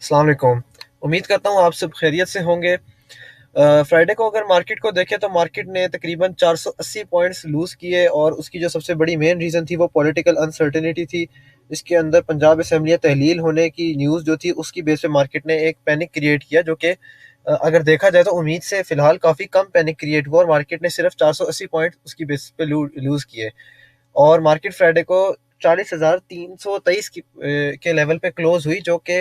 अस्सलाम वालेकुम। उम्मीद करता हूँ आप सब खैरियत से होंगे। फ्राइडे को अगर मार्केट को देखें तो मार्केट ने तकरीबन 480 पॉइंट्स लूज़ किए और उसकी जो सबसे बड़ी मेन रीज़न थी वो पॉलिटिकल अनसर्टेनिटी थी। इसके अंदर पंजाब असेंबली तहलील होने की न्यूज़ जो थी उसकी बेस पे मार्केट ने एक पैनिक क्रिएट किया जो कि अगर देखा जाए तो उम्मीद से फ़िलहाल काफ़ी कम पैनिक क्रिएट हुआ और मार्केट ने सिर्फ 480 पॉइंट उसकी बेस पे लूज़ किए। और मार्केट फ्राइडे को 40,323 के लेवल पे क्लोज हुई जो कि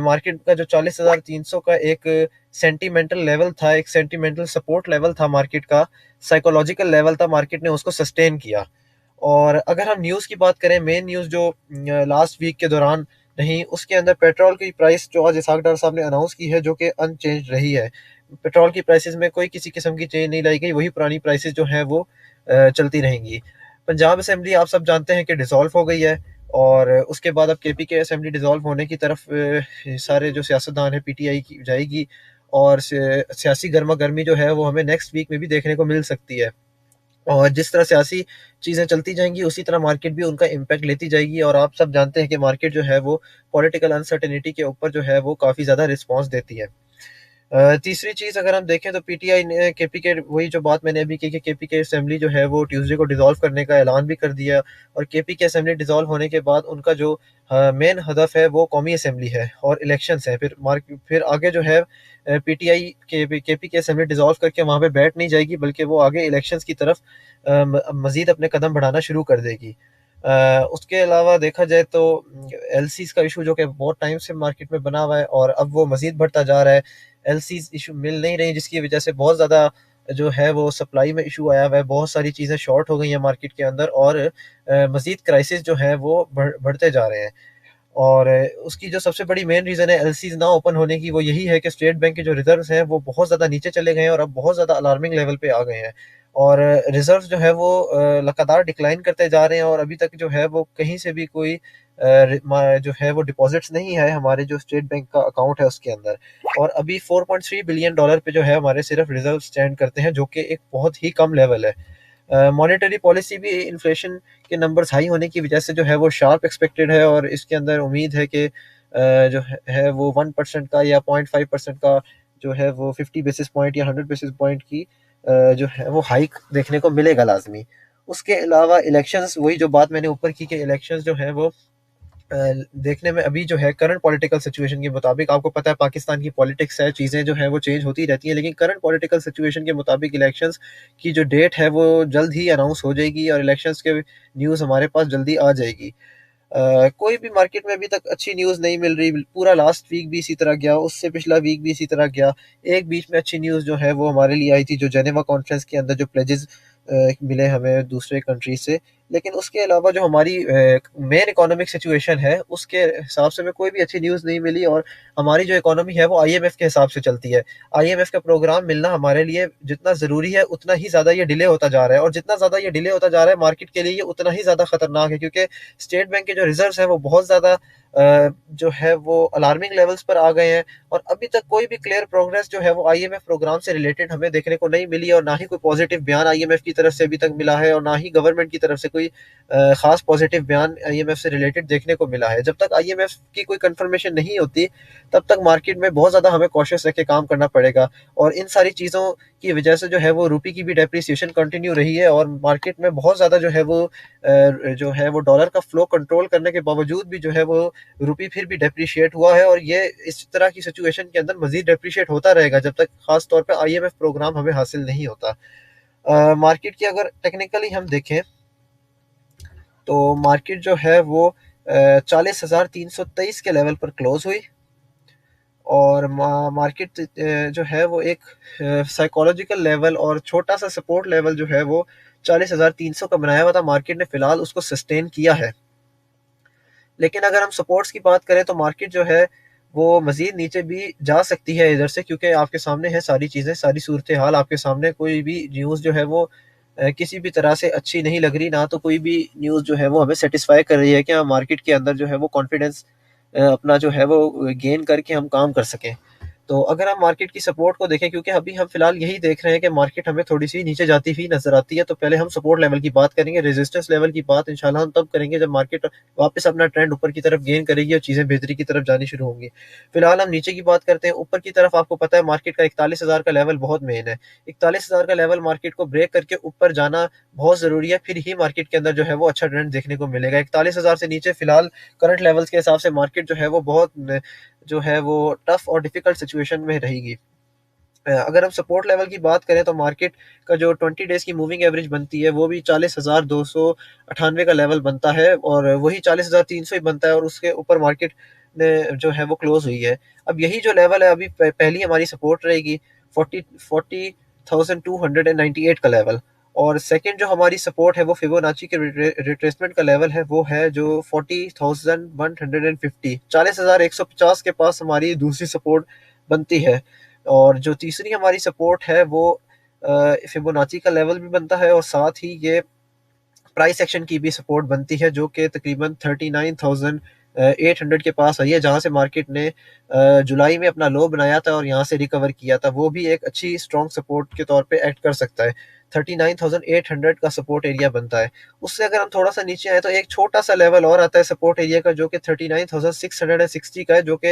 मार्केट का जो 40,300 का एक सेंटिमेंटल लेवल था, एक सेंटिमेंटल सपोर्ट लेवल था मार्केट का, साइकोलॉजिकल लेवल था, मार्केट ने उसको सस्टेन किया। और अगर हम न्यूज़ की बात करें, मेन न्यूज़ जो लास्ट वीक के दौरान रही, उसके अंदर पेट्रोल की प्राइस जो आज इसहाक डार साहब ने अनाउंस की है जो कि अनचेंज रही है। पेट्रोल की प्राइसेस में कोई किसी किस्म की चेंज नहीं लाई गई, वही पुरानी प्राइसेस जो हैं वो चलती रहेंगी। पंजाब असेंबली आप सब जानते हैं कि डिसॉल्व हो गई है और उसके बाद अब केपी के असेंबली डिसॉल्व होने की तरफ सारे जो सियासतदान है पीटीआई की जाएगी और सियासी गर्मा गर्मी जो है वो हमें नेक्स्ट वीक में भी देखने को मिल सकती है। और जिस तरह सियासी चीज़ें चलती जाएंगी उसी तरह मार्केट भी उनका इम्पैक्ट लेती जाएगी और आप सब जानते हैं कि मार्केट जो है वो पॉलिटिकल अनसर्टेनिटी के ऊपर जो है वो काफ़ी ज़्यादा रिस्पॉन्स देती है। तीसरी चीज़ अगर हम देखें तो पीटीआई ने केपी के वही जो बात मैंने अभी की कि केपी के असेंबली जो है वो ट्यूसडे को डिसॉल्व करने का ऐलान भी कर दिया और केपी के असेंबली डिसॉल्व होने के बाद उनका जो मेन हदफ है वो कौमी असेंबली है और इलेक्शंस है। फिर आगे जो है पीटीआई केपी के असेंबली डिसॉल्व करके वहाँ पे बैठ नहीं जाएगी बल्कि वो आगे इलेक्शंस की तरफ मजीद अपने कदम बढ़ाना शुरू कर देगी। उसके अलावा देखा जाए तो एलसीज का इशू जो कि बहुत टाइम से मार्केट में बना हुआ है और अब वो मजीद बढ़ता जा रहा है। एलसीज इशू मिल नहीं रही जिसकी वजह से बहुत ज़्यादा जो है वो सप्लाई में इशू आया हुआ है, बहुत सारी चीज़ें शॉर्ट हो गई हैं मार्केट के अंदर और मजीद क्राइसिस जो है वो बढ़ते जा रहे हैं। और उसकी जो सबसे बड़ी मेन रीज़न है एलसीज ना ओपन होने की वो यही है कि स्टेट बैंक के जो रिजर्व्स हैं वो बहुत ज़्यादा नीचे चले गए हैं और अब बहुत ज़्यादा अलार्मिंग लेवल पे आ गए हैं और रिजर्व्स जो है वो लगातार डिक्लाइन करते जा रहे हैं और अभी तक जो है वो कहीं से भी कोई जो है वो डिपॉजिट्स नहीं है हमारे जो स्टेट बैंक का अकाउंट है उसके अंदर। और अभी 4.3 बिलियन डॉलर पे जो है हमारे सिर्फ रिजर्व स्टैंड करते हैं जो कि एक बहुत ही कम लेवल है। मॉनेटरी पॉलिसी भी इन्फ्लेशन के नंबर्स हाई होने की वजह से जो है वो शार्प एक्सपेक्टेड है और इसके अंदर उम्मीद है कि जो है वो 1% का या 0.5% का जो है वो 50 बेसिस पॉइंट या 100 बेसिस पॉइंट की जो है वो हाइक देखने को मिलेगा लाजमी। उसके अलावा इलेक्शंस, वही जो बात मैंने ऊपर की कि इलेक्शंस जो है वो देखने में अभी जो है करंट पॉलिटिकल सिचुएशन के मुताबिक, आपको पता है पाकिस्तान की पॉलिटिक्स है, चीज़ें जो हैं वो चेंज होती रहती हैं, लेकिन करंट पॉलिटिकल सिचुएशन के मुताबिक इलेक्शंस की जो डेट है वो जल्द ही अनाउंस हो जाएगी और इलेक्शंस के न्यूज़ हमारे पास जल्दी आ जाएगी। कोई भी मार्केट में अभी तक अच्छी न्यूज़ नहीं मिल रही, पूरा लास्ट वीक भी इसी तरह गया, उससे पिछला वीक भी इसी तरह गया। एक बीच में अच्छी न्यूज़ जो है वो हमारे लिए आई थी, जो जेनेवा कॉन्फ्रेंस के अंदर जो प्लेजेस मिले हमें दूसरे कंट्री से। लेकिन उसके अलावा जो हमारी मेन इकोनॉमिक सिचुएशन है उसके हिसाब से हमें कोई भी अच्छी न्यूज़ नहीं मिली और हमारी जो इकोनॉमी है वो आईएमएफ के हिसाब से चलती है। आईएमएफ का प्रोग्राम मिलना हमारे लिए जितना ज़रूरी है उतना ही ज़्यादा ये डिले होता जा रहा है और जितना ज़्यादा ये डिले होता जा रहा है मार्केट के लिए ये उतना ही ज़्यादा खतरनाक है, क्योंकि स्टेट बैंक के जो रिजर्व्स हैं वो बहुत ज़्यादा जो है वो अलार्मिंग लेवल्स पर आ गए हैं और अभी तक कोई भी क्लियर प्रोग्रेस जो है वो आईएमएफ प्रोग्राम से रिलेटेड हमें देखने को नहीं मिली और ना ही कोई पॉजिटिव बयान आईएमएफ की तरफ से अभी तक मिला है और ना ही गवर्नमेंट की तरफ से कोई खास पॉजिटिव बयान आईएमएफ से रिलेटेड देखने को मिला है। जब तक आईएमएफ की कोई कंफर्मेशन नहीं होती तब तक मार्केट में बहुत ज़्यादा हमें कॉशियस रह के काम करना पड़ेगा और इन सारी चीज़ों की वजह से जो है वो रुपये की भी डेप्रिसिएशन कंटिन्यू रही है और मार्केट में बहुत ज़्यादा जो है वो जो है वो डॉलर का फ्लो कंट्रोल करने के बावजूद भी जो है वो रुपये फिर भी डेप्रिशिएट हुआ है और ये इस तरह की सिचुएशन के अंदर मजीद डेप्रिशिएट होता रहेगा जब तक खास तौर पे आईएमएफ प्रोग्राम हमें हासिल नहीं होता। मार्केट की अगर टेक्निकली हम देखें तो मार्केट जो है वो 40,323 के लेवल पर क्लोज हुई और मार्केट जो है वो एक साइकोलॉजिकल लेवल और छोटा सा सपोर्ट लेवल जो है वो 40,300 का बनाया हुआ था, मार्केट ने फिलहाल उसको सस्टेन किया है। लेकिन अगर हम सपोर्ट्स की बात करें तो मार्केट जो है वो मज़ीद नीचे भी जा सकती है इधर से, क्योंकि आपके सामने है सारी चीज़ें, सारी सूरत हाल आपके सामने, कोई भी न्यूज़ जो है वो किसी भी तरह से अच्छी नहीं लग रही, ना तो कोई भी न्यूज़ जो है वो हमें सेटिस्फाई कर रही है कि हम मार्केट के अंदर जो है वो कॉन्फिडेंस अपना जो है वो गेन करके हम काम कर सकें। तो अगर हम मार्केट की सपोर्ट को देखें, क्योंकि अभी हम फिलहाल यही देख रहे हैं कि मार्केट हमें थोड़ी-सी नीचे जाती हुई नज़र आती है, तो पहले हम सपोर्ट लेवल की बात करेंगे, रेजिस्टेंस लेवल की बात इंशाल्लाह हम तब करेंगे जब मार्केट वापस अपना ट्रेंड ऊपर की तरफ गेन करेगी और चीज़ें बेहतरी की तरफ जानी शुरू होंगी। फिलहाल हम नीचे की बात करते हैं, ऊपर की तरफ आपको पता है मार्केट का 41,000 का लेवल बहुत मेन है। 41,000 का लेवल मार्केट को ब्रेक करके ऊपर जाना बहुत ज़रूरी है, फिर ही मार्केट के अंदर जो है वो अच्छा ट्रेंड देखने को मिलेगा। 41,000 से नीचे फिलहाल करंट लेवल्स के हिसाब से मार्केट जो है वो बहुत जो है वो टफ और डिफिकल्ट सिचुएशन में रहेगी। अगर हम सपोर्ट लेवल की बात करें तो मार्केट का जो 20 डेज़ की मूविंग एवरेज बनती है वो भी 40,298 का लेवल बनता है और वही 40,300 ही बनता है और उसके ऊपर मार्केट ने जो है वो क्लोज़ हुई है। अब यही जो लेवल है अभी पहली हमारी सपोर्ट रहेगी 40,298 का लेवल, और सेकंड जो हमारी सपोर्ट है वो फिबोनाची के रिट्रेसमेंट का लेवल है, वो है जो 40,150 40,150 के पास हमारी दूसरी सपोर्ट बनती है। और जो तीसरी हमारी सपोर्ट है वो फिबोनाची का लेवल भी बनता है और साथ ही ये प्राइस एक्शन की भी सपोर्ट बनती है जो कि तकरीबन 39,800 के पास आई है, जहां से मार्केट ने जुलाई में अपना लो बनाया था और यहां से रिकवर किया था। वो भी एक अच्छी स्ट्रॉन्ग सपोर्ट के तौर पे एक्ट कर सकता है। 39,800 का सपोर्ट एरिया बनता है। उससे अगर हम थोड़ा सा नीचे आए तो एक छोटा सा लेवल और आता है सपोर्ट एरिया का, जो कि 39,660 का है, जो कि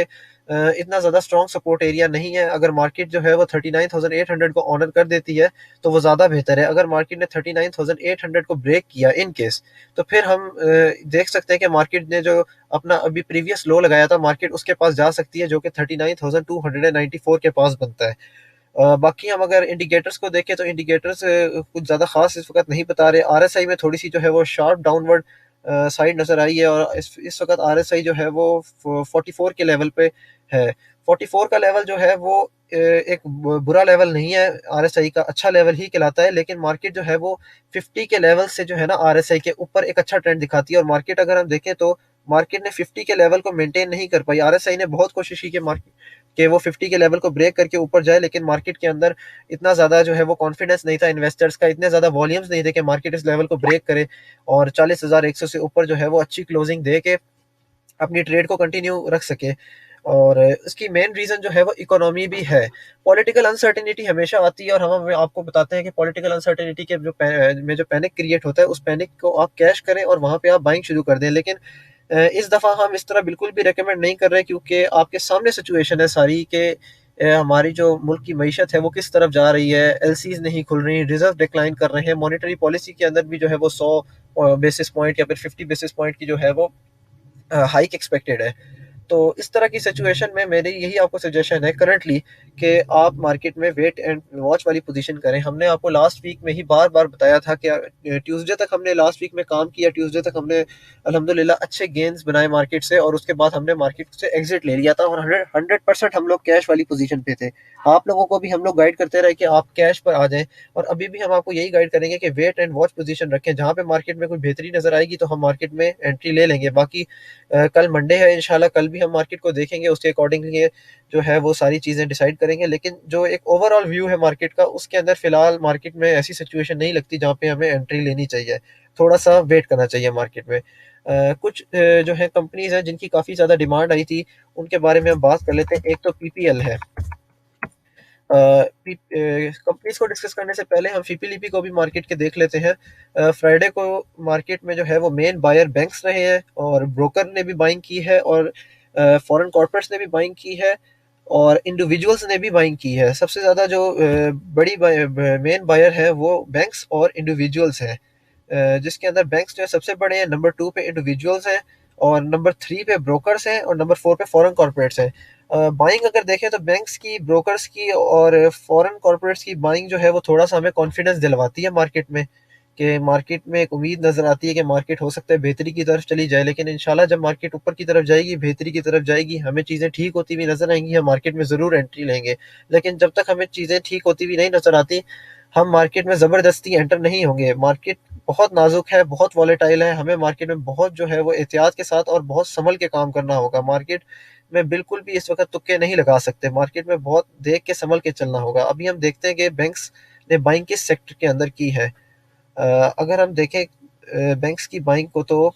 इतना ज़्यादा स्ट्रॉन्ग सपोर्ट एरिया नहीं है। अगर मार्केट जो है वो 39,800 को ऑनर कर देती है तो वो ज़्यादा बेहतर है। अगर मार्केट ने 39,800 को ब्रेक किया इन केस, तो फिर हम देख सकते हैं कि मार्केट ने जो अपना अभी प्रीवियस लो लगाया था, मार्केट उसके पास जा सकती है जो कि 39,294 के पास बनता है। बाकी हम अगर इंडिकेटर्स को देखें तो इंडिकेटर्स कुछ ज़्यादा खास इस वक्त नहीं बता रहे। आरएसआई में थोड़ी सी जो है वो शार्प डाउनवर्ड साइड नज़र आई है और इस वक्त आरएसआई जो है वो 44 के लेवल पे है। 44 का लेवल जो है वो एक बुरा लेवल नहीं है, आरएसआई का अच्छा लेवल ही कहलाता है, लेकिन मार्केट जो है वो 50 के लेवल से जो है ना आरएसआई के ऊपर एक अच्छा ट्रेंड दिखाती है, और मार्केट अगर हम देखें तो मार्केट ने 50 के लेवल को मेंटेन नहीं कर पाई। आरएसआई ने बहुत कोशिश की कि मार्केट कि वो 50 के लेवल को ब्रेक करके ऊपर जाए, लेकिन मार्केट के अंदर इतना ज़्यादा जो है वो कॉन्फिडेंस नहीं था इन्वेस्टर्स का, इतने ज़्यादा वॉल्यूम्स नहीं थे कि मार्केट इस लेवल को ब्रेक करे और 40,100 से ऊपर जो है वो अच्छी क्लोजिंग दे के अपनी ट्रेड को कंटिन्यू रख सके। और इसकी मेन रीज़न जो है वो इकोनॉमी भी है। पॉलिटिकल अनसर्टेनिटी हमेशा आती है और हम आपको बताते हैं कि पॉलिटिकल अनसर्टेनिटी के में जो पैनिक क्रिएट होता है, उस पैनिक को आप कैश करें और वहाँ पे आप बाइंग शुरू कर दें। लेकिन इस दफ़ा हम इस तरह बिल्कुल भी रिकमेंड नहीं कर रहे, क्योंकि आपके सामने सिचुएशन है सारी के हमारी जो मुल्क की मईशत है वो किस तरफ जा रही है। एलसीज नहीं खुल रही, रिजर्व डिक्लाइन कर रहे हैं, मॉनेटरी पॉलिसी के अंदर भी जो है वो 100 बेसिस पॉइंट या फिर 50 बेसिस पॉइंट की जो है वो हाइक एक्सपेक्टेड है। तो इस तरह की सिचुएशन में मेरी यही आपको सजेशन है करंटली कि आप मार्केट में वेट एंड वॉच वाली पोजीशन करें। हमने आपको लास्ट वीक में ही बार बार बताया था कि ट्यूसडे तक हमने लास्ट वीक में काम किया, ट्यूसडे तक हमने अल्हम्दुलिल्लाह अच्छे गेंस बनाए मार्केट से और उसके बाद हमने मार्केट से एग्जिट ले लिया था और 100% हम लोग कैश वाली पोजीशन पे थे। आप लोगों को भी हम लोग गाइड करते रहे कि आप कैश पर आ जाएं, और अभी भी हम आपको यही गाइड करेंगे कि वेट एंड वॉच पोजीशन रखें। जहां पे मार्केट में कोई बेहतरी नजर आएगी तो हम मार्केट में एंट्री ले लेंगे। बाकी कल मंडे है, इंशाल्लाह कल भी हम मार्केट को देखेंगे, उसके अकॉर्डिंगली जो है वो सारी चीज़ें डिसाइड करेंगे। लेकिन जो एक ओवरऑल व्यू है मार्केट का, उसके अंदर फिलहाल मार्केट में ऐसी सिचुएशन नहीं लगती जहाँ पे हमें एंट्री लेनी चाहिए। थोड़ा सा वेट करना चाहिए मार्केट में। कुछ जो है कंपनीज हैं जिनकी काफ़ी ज़्यादा डिमांड आई थी, उनके बारे में हम बात कर लेते हैं। एक तो पीपीएल है। कंपनीज को डिस्कस करने से पहले हम फीपीलीपी को भी मार्केट के देख लेते हैं। फ्राइडे को मार्केट में जो है वो मेन बायर बैंक्स रहे हैं और ब्रोकर ने भी बाइंग की है और फॉरेन कॉर्पोरेट्स ने भी बाइंग की है और इंडिविजुअल्स ने भी बाइंग की है। सबसे ज़्यादा जो बड़ी मेन बायर है वो बैंक्स और इंडिविजुअल्स हैं, जिसके अंदर बैंक्स जो है सबसे बड़े हैं, नंबर 2 पे इंडिविजुअल्स हैं और नंबर 3 पे ब्रोकर्स हैं और नंबर 4 पे फॉरेन कॉर्पोरेट्स हैं। बाइंग अगर देखें तो बैंक्स की, ब्रोकर्स की और फॉरेन कॉर्पोरेट्स की बाइंग जो है वो थोड़ा सा हमें कॉन्फिडेंस दिलवाती है मार्केट में, कि मार्केट में एक उम्मीद नजर आती है कि मार्केट हो सकता है बेहतरी की तरफ चली जाए। लेकिन इंशाल्लाह जब मार्केट ऊपर की तरफ जाएगी, बेहतरी की तरफ जाएगी, हमें चीज़ें ठीक होती हुई नजर आएंगी, हम मार्केट में ज़रूर एंट्री लेंगे। लेकिन जब तक हमें चीज़ें ठीक होती हुई नहीं नजर आती, हम मार्केट में ज़बरदस्ती एंटर नहीं होंगे। मार्केट बहुत नाजुक है, बहुत वॉलेटाइल है, हमें मार्केट में बहुत जो है वो एहतियात के साथ और बहुत संभल के काम करना होगा। मार्केट में बिल्कुल भी इस वक्त तुक्के नहीं लगा सकते, मार्केट में बहुत देख के संभल के चलना होगा। अभी हम देखते हैं कि बैंक्स ने बाइंग किस सेक्टर के अंदर की है। अगर हम देखें बैंक्स की बाइंग को, तो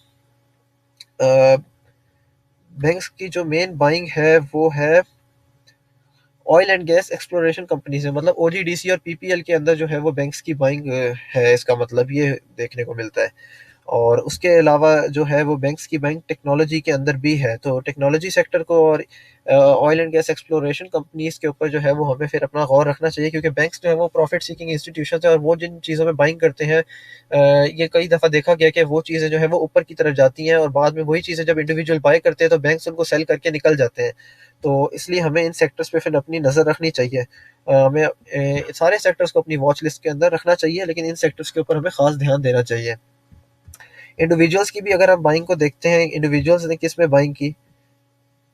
बैंक्स की जो मेन बाइंग है वो है oil and gas exploration companies है, मतलब ओजीडीसी और पीपीएल के अंदर जो है वो बैंक्स की बाइंग है, इसका मतलब ये देखने को मिलता है। और उसके अलावा जो है वो बैंक्स की बैंक टेक्नोलॉजी के अंदर भी है, तो टेक्नोलॉजी सेक्टर को और oil and gas exploration companies के ऊपर जो है वो हमें फिर अपना गौर रखना चाहिए, क्योंकि बैंक्स जो है वो प्रॉफिट सीकिंग इंस्टीट्यूशन है, और वो जिन चीज़ों में बाइंग करते हैं ये कई दफ़ा देखा गया कि वो चीज़ें जो है वो ऊपर की तरफ जाती हैं, और बाद में वही चीज़ें जब इंडिविजुअल बाय करते हैं तो बैंक्स उनको सेल करके निकल जाते हैं। तो इसलिए हमें इन सेक्टर्स पे फिर अपनी नज़र रखनी चाहिए। हमें सारे सेक्टर्स को अपनी वॉच लिस्ट के अंदर रखना चाहिए, लेकिन इन सेक्टर्स के ऊपर हमें खास ध्यान देना चाहिए। इंडिविजुअल्स की भी अगर हम बाइंग को देखते हैं, इंडिविजुअल्स ने किस में बाइंग की,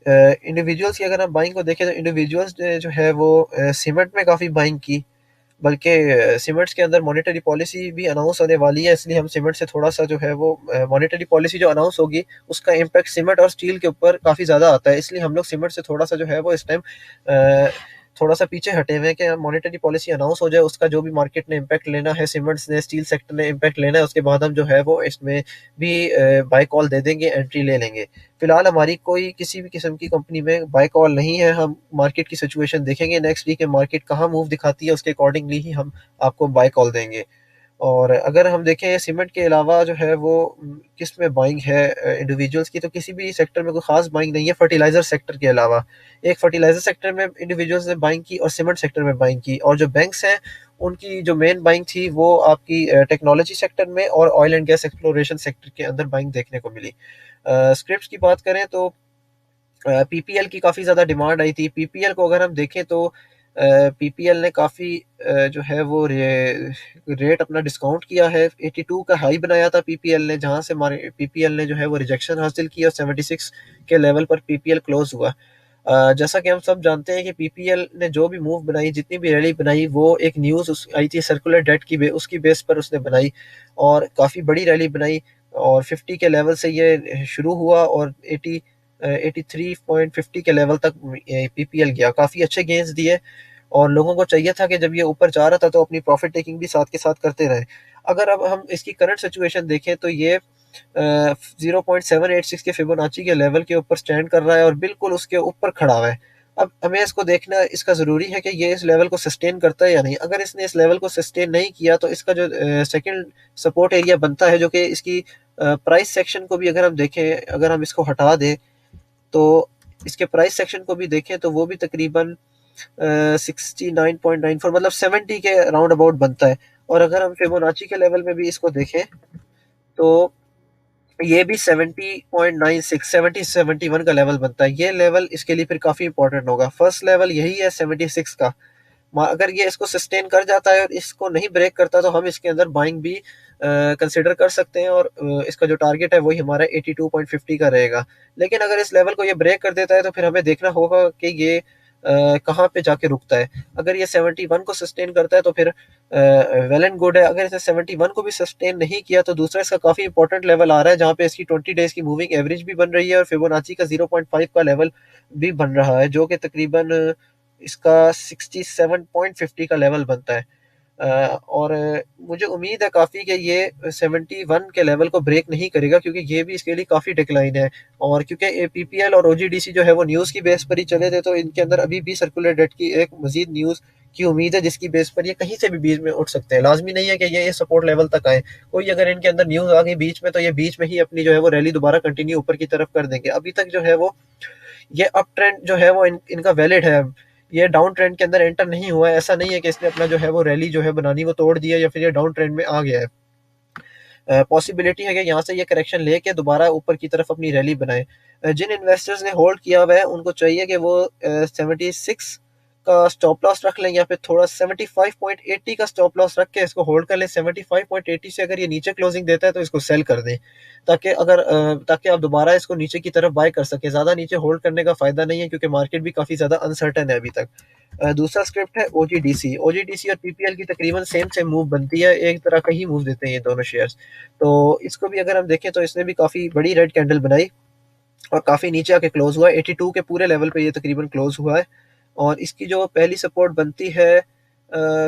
इंडिविजुअल्स की अगर हम बाइंग को देखें तो इंडिविजुअल्स ने जो है वो सीमेंट में काफ़ी बाइंग की। बल्कि सीमेंट्स के अंदर मॉनेटरी पॉलिसी भी अनाउंस होने वाली है, इसलिए हम सीमेंट से थोड़ा सा जो है वो मॉनेटरी पॉलिसी जो अनाउंस होगी उसका इम्पैक्ट सीमेंट और स्टील के ऊपर काफ़ी ज़्यादा आता है, इसलिए हम लोग सीमेंट से थोड़ा सा जो है वो इस टाइम थोड़ा सा पीछे हटे हुए हैं कि मॉनेटरी पॉलिसी अनाउंस हो जाए, उसका जो भी मार्केट ने इम्पैक्ट लेना है, सीमेंट्स ने स्टील सेक्टर ने इम्पैक्ट लेना है, उसके बाद हम जो है वो इसमें भी बाय कॉल दे देंगे, एंट्री ले लेंगे। फिलहाल हमारी कोई किसी भी किस्म की कंपनी में बाय कॉल नहीं है, हम मार्केट की सिचुएशन देखेंगे नेक्स्ट वीक में, मार्केट कहाँ मूव दिखाती है उसके अकॉर्डिंगली ही हम आपको बाय कॉल देंगे। और अगर हम देखें सीमेंट के अलावा जो है वो किस में बाइंग है इंडिविजुअल्स की, तो किसी भी सेक्टर में कोई खास बाइंग नहीं है फर्टिलाइजर सेक्टर के अलावा। एक फर्टिलाइजर सेक्टर में इंडिविजुअल्स ने बाइंग की और सीमेंट सेक्टर में बाइंग की, और जो बैंक्स हैं उनकी जो मेन बाइंग थी वो आपकी टेक्नोलॉजी सेक्टर में और oil and gas exploration sector के अंदर बाइंग देखने को मिली। स्क्रिप्ट्स की बात करें तो पीपीएल की काफ़ी ज़्यादा डिमांड आई थी। पीपीएल को अगर हम देखें तो पीपीएल ने काफ़ी जो है वो रेट अपना डिस्काउंट किया है, 82 का हाई बनाया था पीपीएल ने, जहाँ से हमारे पीपीएल ने जो है वो रिजेक्शन हासिल की और 76 के लेवल पर पीपीएल क्लोज हुआ। जैसा कि हम सब जानते हैं कि पीपीएल ने जो भी मूव बनाई, जितनी भी रैली बनाई, वो एक न्यूज़ आई थी सर्कुलर डेट की उसकी बेस पर उसने बनाई, और काफ़ी बड़ी रैली बनाई, और 50 के लेवल से ये शुरू हुआ और 83.50 के लेवल तक पीपीएल गया, काफ़ी अच्छे गेंस दिए, और लोगों को चाहिए था कि जब ये ऊपर जा रहा था तो अपनी प्रॉफिट टेकिंग भी साथ के साथ करते रहे। अगर अब हम इसकी करंट सिचुएशन देखें तो ये 0.786 के फिबोनाची के लेवल के ऊपर स्टैंड कर रहा है और बिल्कुल उसके ऊपर खड़ा हुआ है। अब हमें इसको देखना, इसका ज़रूरी है कि ये इस लेवल को सस्टेन करता है या नहीं। अगर इसने इस लेवल को सस्टेन नहीं किया तो इसका जो सेकंड सपोर्ट एरिया बनता है, जो कि इसकी प्राइस सेक्शन को भी अगर हम देखें, अगर हम इसको हटा दें तो इसके प्राइस सेक्शन को भी देखें तो वो भी तकरीबन 69.94 मतलब 70 के राउंड अबाउट बनता है। और अगर हम फिबोनाची के लेवल में भी इसको देखें तो ये भी 70.96 70-71 का लेवल बनता है। ये लेवल इसके लिए फिर काफ़ी इंपॉर्टेंट होगा। फर्स्ट लेवल यही है 76 का। अगर ये इसको सस्टेन कर जाता है और इसको नहीं ब्रेक करता तो हम इसके अंदर बाइंग भी कंसिडर कर सकते हैं, और इसका जो टारगेट है वही हमारा 82.50 का रहेगा। लेकिन अगर इस लेवल को ये ब्रेक कर देता है तो फिर हमें देखना होगा कि ये कहाँ पे जाके रुकता है। अगर ये 71 को सस्टेन करता है तो फिर वेल एंड गुड है। अगर इसने 71 को भी सस्टेन नहीं किया तो दूसरा इसका काफ़ी इंपॉर्टेंट लेवल आ रहा है, जहाँ पे इसकी 20 डेज की मूविंग एवरेज भी बन रही है और फिबोनाची का 0.5 का लेवल भी बन रहा है, जो कि तकरीबन इसका 67.50 का लेवल बनता है। और मुझे उम्मीद है काफ़ी कि ये 71 के लेवल को ब्रेक नहीं करेगा, क्योंकि ये भी इसके लिए काफ़ी डिक्लाइन है। और क्योंकि पीपीएल और ओजीडीसी जो है वो न्यूज़ की बेस पर ही चले थे, तो इनके अंदर अभी भी सर्कुलर डेट की एक मजीद न्यूज़ की उम्मीद है, जिसकी बेस पर ये कहीं से भी बीच में उठ सकते हैं। लाजमी नहीं है कि ये सपोर्ट लेवल तक आए। कोई अगर इनके अंदर न्यूज़ आ गई बीच में तो ये बीच में ही अपनी जो है वो रैली दोबारा कंटिन्यू ऊपर की तरफ कर देंगे। अभी तक जो है वो ये अप ट्रेंड जो है वो इनका वैलिड है। ये डाउन ट्रेंड के अंदर एंटर नहीं हुआ है। ऐसा नहीं है कि इसने अपना जो है वो रैली जो है बनानी वो तोड़ दिया या फिर ये डाउन ट्रेंड में आ गया है। पॉसिबिलिटी है कि यहाँ से ये करेक्शन लेके दोबारा ऊपर की तरफ अपनी रैली बनाए। जिन इन्वेस्टर्स ने होल्ड किया हुआ है उनको चाहिए कि वो 76 का स्टॉप लॉस रख लें, या फिर थोड़ा 75.80 का स्टॉप लॉस रख के इसको होल्ड कर लें। 75.80 से अगर ये नीचे क्लोजिंग देता है तो इसको सेल कर दें, ताकि आप दोबारा इसको नीचे की तरफ बाय कर सकें। ज़्यादा नीचे होल्ड करने का फ़ायदा नहीं है, क्योंकि मार्केट भी काफ़ी ज़्यादा अनसर्टन है अभी तक। दूसरा स्क्रिप्ट है ओजीडीसी। ओजीडीसी और पीपीएल की तकरीबन सेम सेम मूव बनती है, एक तरह का ही मूव देते हैं ये दोनों शेयर्स। तो इसको भी अगर हम देखें तो इसने भी काफ़ी बड़ी रेड कैंडल बनाई और काफ़ी नीचे आके क्लोज हुआ है। 82 के पूरे लेवल पे ये तकरीबन क्लोज हुआ है। और इसकी जो पहली सपोर्ट बनती है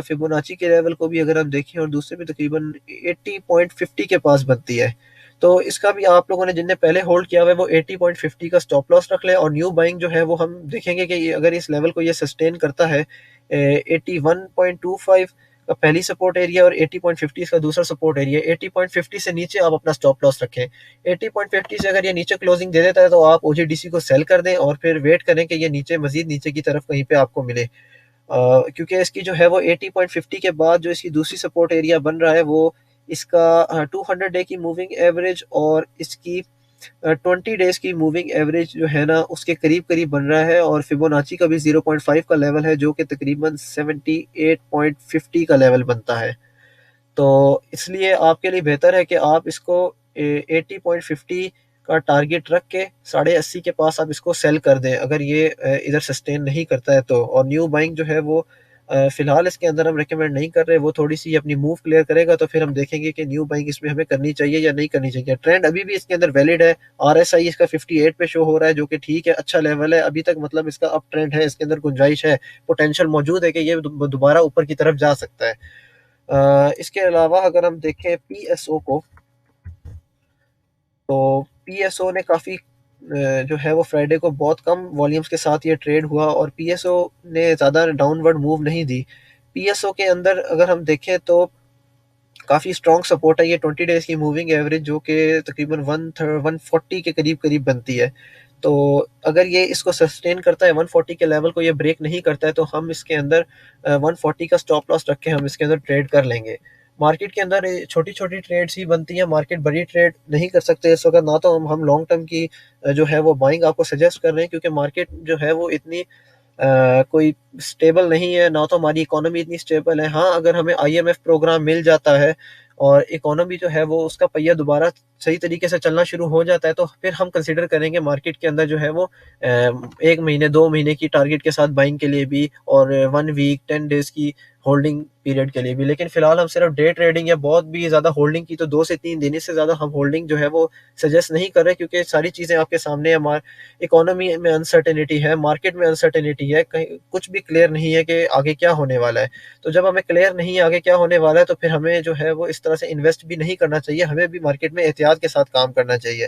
फिबोनाची के लेवल को भी अगर हम देखें और दूसरे भी तकरीबन 80.50 के पास बनती है। तो इसका भी आप लोगों ने जिनने पहले होल्ड किया हुआ है वो 80.50 का स्टॉप लॉस रख लें, और न्यू बाइंग जो है वो हम देखेंगे कि अगर इस लेवल को ये सस्टेन करता है 81.25 का पहली सपोर्ट एरिया और 80.50 का दूसरा सपोर्ट एरिया, 80.50 से नीचे आप अपना स्टॉप लॉस रखें। 80.50 से अगर ये नीचे क्लोजिंग दे देता है तो आप ओजीडीसी को सेल कर दें और फिर वेट करें कि ये नीचे मजीद नीचे की तरफ कहीं पे आपको मिले। क्योंकि इसकी जो है वो 80.50 के बाद जो इसकी दूसरी सपोर्ट एरिया बन रहा है वो इसका 200 डे की मूविंग एवरेज और इसकी 20 डेज की मूविंग एवरेज जो है ना उसके करीब करीब बन रहा है, और फिबोनाची का भी 0.5 का लेवल है जो कि तकरीबन 78.50 का लेवल बनता है। तो इसलिए आपके लिए बेहतर है कि आप इसको 80.50 का टारगेट रख के 80.5 के पास आप इसको सेल कर दें अगर ये इधर सस्टेन नहीं करता है तो। और न्यू बाइंग जो है वो फिलहाल इसके अंदर हम रेकमेंड नहीं कर रहे, वो थोड़ी सी अपनी मूव क्लियर करेगा तो फिर हम देखेंगे कि न्यू बाइंग इसमें हमें करनी चाहिए या नहीं करनी चाहिए। ट्रेंड अभी भी इसके अंदर वैलिड है, आरएसआई इसका 58 पे शो हो रहा है जो कि ठीक है, अच्छा लेवल है अभी तक, मतलब इसका अप ट्रेंड है, इसके अंदर गुंजाइश है, पोटेंशियल मौजूद है कि ये दोबारा ऊपर की तरफ जा सकता है। इसके अलावा अगर हम देखें पीएसओ को, तो पीएसओ ने काफ़ी जो है वो फ्राइडे को बहुत कम वॉल्यूम्स के साथ ये ट्रेड हुआ और पीएसओ ने ज़्यादा डाउनवर्ड मूव नहीं दी। पीएसओ के अंदर अगर हम देखें तो काफ़ी स्ट्रॉन्ग सपोर्ट है ये 20 डेज की मूविंग एवरेज जो कि तकरीबन 140 के करीब करीब बनती है। तो अगर ये इसको सस्टेन करता है 140 के लेवल को ये ब्रेक नहीं करता है तो हम इसके अंदर 140 का स्टॉप लॉस रख के हम इसके अंदर ट्रेड कर लेंगे। मार्केट के अंदर छोटी छोटी ट्रेड्स ही बनती हैं, मार्केट बड़ी ट्रेड नहीं कर सकते इस वक्त ना, तो हम लॉन्ग टर्म की जो है वो बाइंग आपको सजेस्ट कर रहे हैं क्योंकि मार्केट जो है वो इतनी कोई स्टेबल नहीं है, ना तो हमारी इकोनॉमी इतनी स्टेबल है। हाँ, अगर हमें आईएमएफ प्रोग्राम मिल जाता है और इकोनॉमी जो है वो उसका पहिया दोबारा सही तरीके से चलना शुरू हो जाता है तो फिर हम कंसिडर करेंगे मार्केट के अंदर जो है वो 1 महीने 2 महीने की टारगेट के साथ बाइंग के लिए भी और 1 वीक 10 डेज की होल्डिंग पीरियड के लिए भी। लेकिन फिलहाल हम सिर्फ डे ट्रेडिंग या बहुत भी ज़्यादा होल्डिंग की तो 2 से 3 दिन, इससे ज़्यादा हम होल्डिंग जो है वो सजेस्ट नहीं कर रहे क्योंकि सारी चीज़ें आपके सामने है। इकोनॉमी में अनसर्टेनिटी है, मार्केट में अनसर्टेनिटी है, कहीं कुछ भी क्लियर नहीं है कि आगे क्या होने वाला है। तो जब हमें क्लियर नहीं है आगे क्या होने वाला है तो फिर हमें जो है वो इस तरह से इन्वेस्ट भी नहीं करना चाहिए, हमें भी मार्केट में एहतियात के साथ काम करना चाहिए।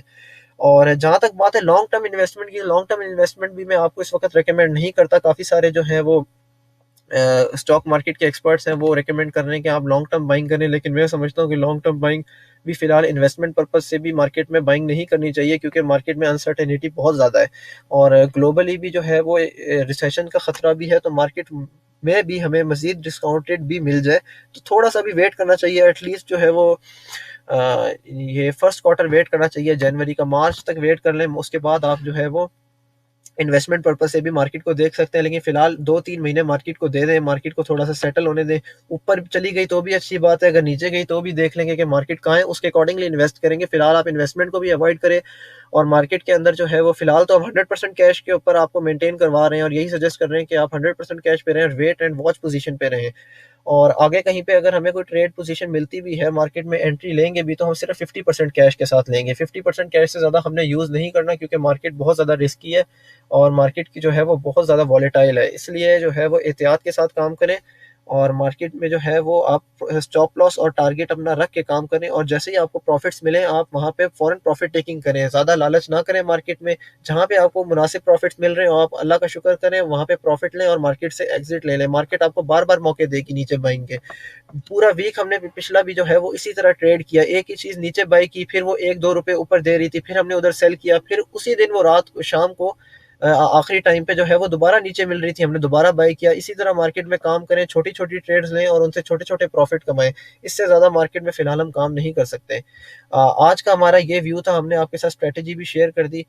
और जहाँ तक बात है लॉन्ग टर्म इन्वेस्टमेंट की, लॉन्ग टर्म इन्वेस्टमेंट भी मैं आपको इस वक्त रिकमेंड नहीं करता। काफ़ी सारे जो है वो स्टॉक मार्केट के एक्सपर्ट्स हैं वो रेकमेंड कर रहे हैं कि आप लॉन्ग टर्म बाइंग करें, लेकिन मैं समझता हूँ कि लॉन्ग टर्म बाइंग भी फिलहाल इन्वेस्टमेंट पर्पज से भी मार्केट में बाइंग नहीं करनी चाहिए क्योंकि मार्केट में अनसर्टेनिटी बहुत ज़्यादा है और ग्लोबली भी जो है वो रिसेशन का खतरा भी है। तो मार्केट में भी हमें मजीद डिस्काउंट रेट भी मिल जाए तो थोड़ा सा भी वेट करना चाहिए, एटलीस्ट जो है वो ये फर्स्ट क्वार्टर वेट करना चाहिए, जनवरी का, मार्च तक वेट कर लें, उसके बाद आप जो है वो इन्वेस्टमेंट पर्पज से भी मार्केट को देख सकते हैं। लेकिन फिलहाल 2-3 महीने मार्केट को दे दें, मार्केट को थोड़ा सा सेटल होने दें। ऊपर चली गई तो भी अच्छी बात है, अगर नीचे गई तो भी देख लेंगे कि मार्केट कहाँ है, उसके अकॉर्डिंगली इन्वेस्ट करेंगे। फिलहाल आप इन्वेस्टमेंट को भी अवॉइड करें और मार्केट के अंदर जो है वो फिलहाल तो हम 100% कैश के ऊपर आपको मेंटेन करवा रहे हैं और यही सजेस्ट कर रहे हैं कि आप 100% कैश पे रहें, वेट एंड वॉच पोजीशन पे रहें। और आगे कहीं पे अगर हमें कोई ट्रेड पोजीशन मिलती भी है, मार्केट में एंट्री लेंगे भी तो हम सिर्फ 50% कैश के साथ लेंगे। 50% कैश से ज़्यादा हमने यूज़ नहीं करना क्योंकि मार्केट बहुत ज़्यादा रिस्की है और मार्केट की जो है वो बहुत ज़्यादा वॉलेटाइल है। इसलिए जो है वो एहतियात के साथ काम करें और मार्केट में जो है वो आप स्टॉप लॉस और टारगेट अपना रख के काम करें और जैसे ही आपको प्रॉफिट्स मिलें आप वहाँ पे फ़ौरन प्रॉफिट टेकिंग करें। ज़्यादा लालच ना करें मार्केट में, जहाँ पे आपको मुनासिब प्रॉफिट्स मिल रहे हो आप अल्लाह का शुक्र करें, वहाँ पे प्रॉफिट लें और मार्केट से एग्जिट ले लें। मार्केट आपको बार-बार मौके देगी नीचे बाइंग के। पूरा वीक हमने पिछला भी जो है वो इसी तरह ट्रेड किया, एक ही चीज़ नीचे बाई की, फिर वो 1-2 रुपए ऊपर दे रही थी, फिर हमने उधर सेल किया, फिर उसी दिन वो रात को शाम को आखिरी टाइम पे जो है वो दोबारा नीचे मिल रही थी, हमने दोबारा बाई किया। इसी तरह मार्केट में काम करें, छोटी-छोटी ट्रेड्स लें और उनसे छोटे-छोटे प्रॉफिट कमाएँ। इससे ज़्यादा मार्केट में फ़िलहाल हम काम नहीं कर सकते। आज का हमारा ये व्यू था, हमने आपके साथ स्ट्रैटेजी भी शेयर कर दी।